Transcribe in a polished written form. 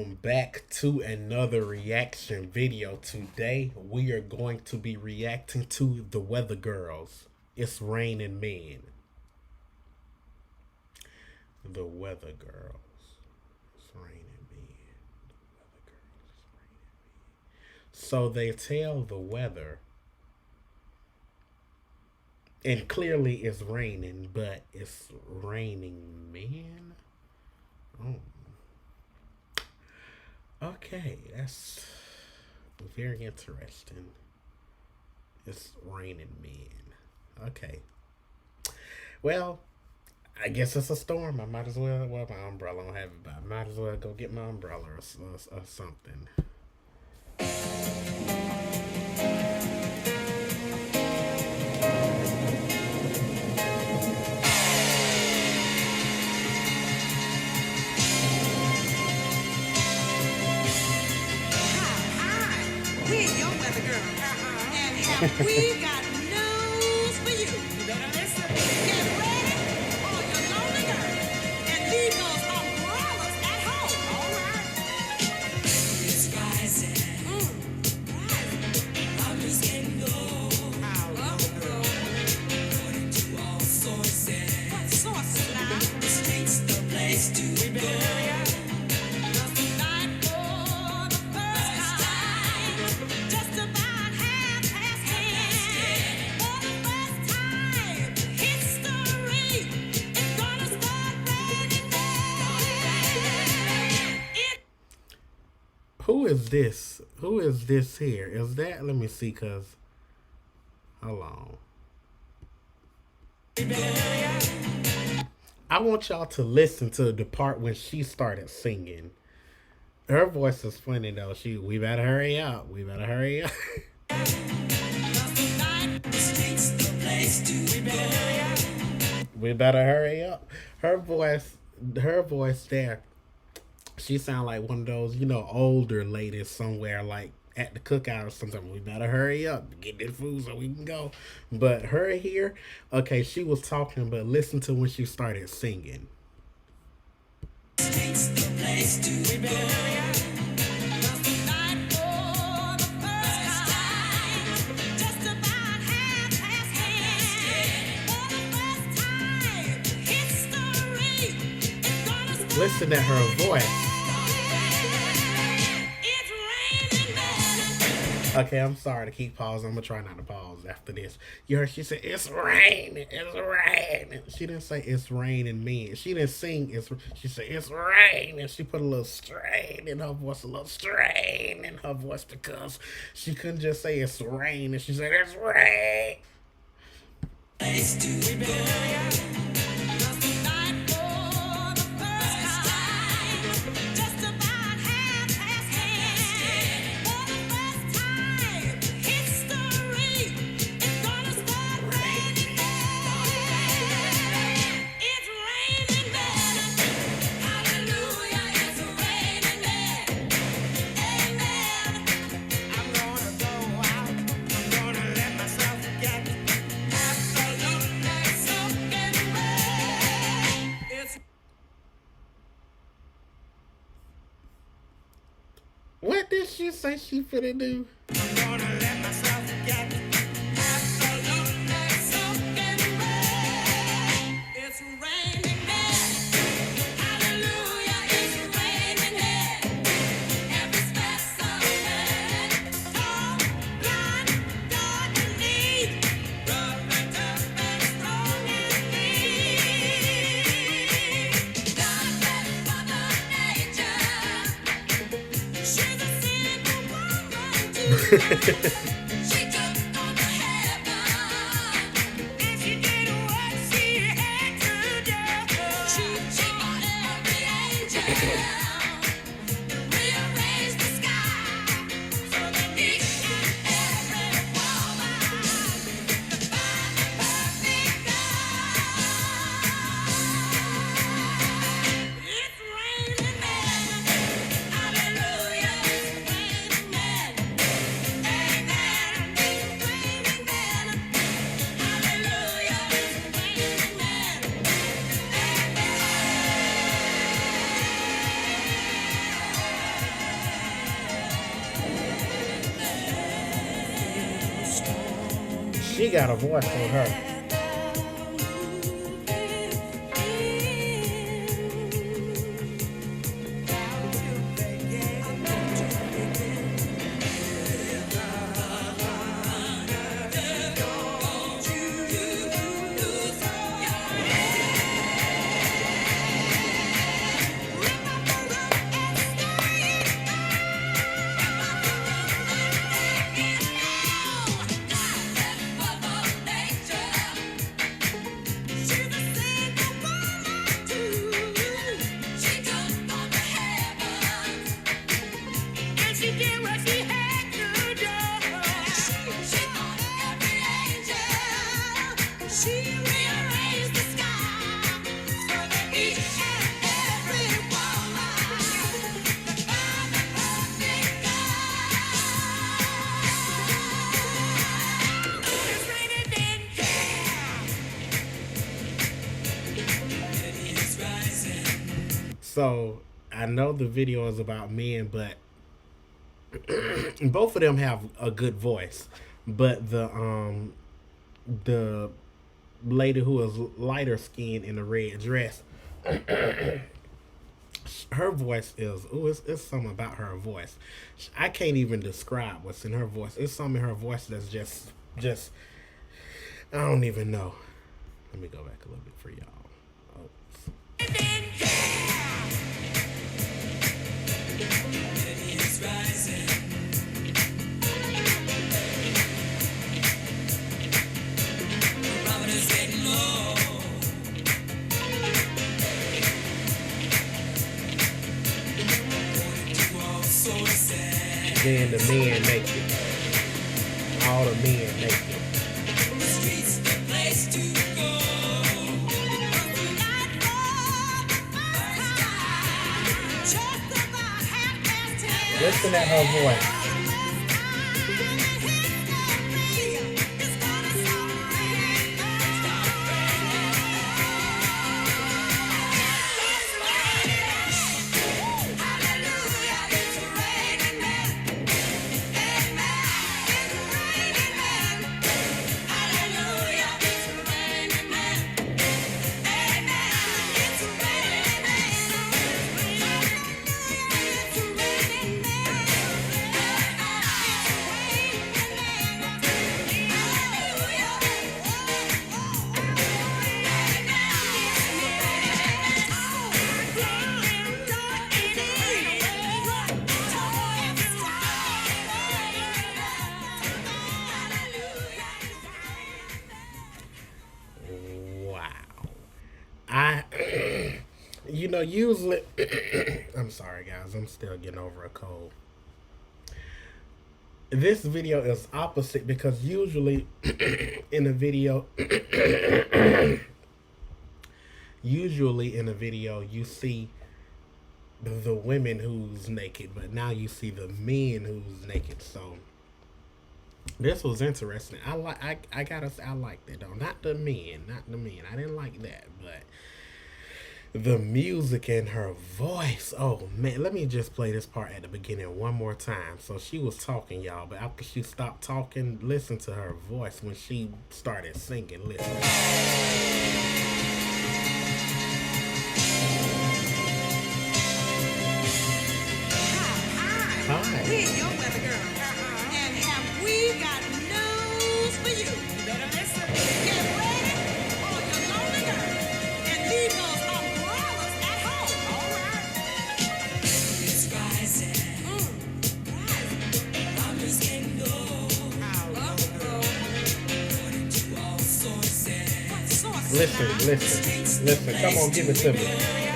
welcome back to another reaction video. Today we are going to be reacting to The Weather Girls. It's raining men. The Weather Girls. It's raining men. The Weather Girls. It's raining men. So they tell the weather, and clearly it's raining, but it's raining men. Oh. Okay, that's very interesting. It's raining men. Okay. Well, I guess it's a storm. I might as well. Well, my umbrella I don't have it, but I might as well go get my umbrella or something. We're your weather girl. And have we got news for you? You better listen. Get ready for your lonely girl. And leave those umbrellas at home. All right. It's rising. Rising. I'm just getting low. According to all sources. What sources now? The street's the place to go. Who is this? Who is this here? Is that? Let me see, cause hold on. I want y'all to listen to the part when she started singing. Her voice is funny though. We better hurry up. We better hurry up. We better hurry up. Her voice there. She sound like one of those, older ladies somewhere, like at the cookout or something. We better hurry up, get this food so we can go. But her here, okay, she was talking, but listen to when she started singing. Listen at her voice. Okay, I'm sorry to keep pausing. I'm gonna try not to pause after this. You heard she said, it's raining, it's raining. She didn't say it's raining men. She didn't sing she said it's raining. She put a little strain in her voice, because she couldn't just say it's raining. She said it's rain. What did she say she finna do? I'm gonna let myself get absolutely soaking wet. It's raining men. Hallelujah, it's raining men. Every specimen, tall, blind, dark and neat, rough and tough and strong and neat. God bless Mother Nature. She's a single woman too. She took on the heaven, and she did what she had to do. She bought every angel, and rearranged the sky, so that each and every woman could find the perfect God. It's raining men. Hallelujah, it's raining men. Amen. She got a voice on her. So I know the video is about men, but both of them have a good voice. But the lady who is lighter skinned in the red dress, her voice is it's something about her voice. I can't even describe what's in her voice. It's something in her voice that's just I don't even know. Let me go back a little bit for y'all. Then the men naked. All the men naked. Listen at her voice. You know, usually, I'm sorry guys, I'm still getting over a cold. This video is opposite because usually in a video, you see the women who's naked, but now you see the men who's naked. So this was interesting. I gotta say I liked it though. Not the men. I didn't like that, but the music and her voice. Oh man, let me just play this part at the beginning one more time. So she was talking, y'all, but after she stopped talking, listen to her voice when she started singing. Listen. Hi. We're your weather girl. And have we got news for you? You better listen. Get ready, all your lonely girls, and leave those umbrellas at home. All right. It's rising. I'm just getting low. According to all sources. What sources? Listen. Come on, give it to me.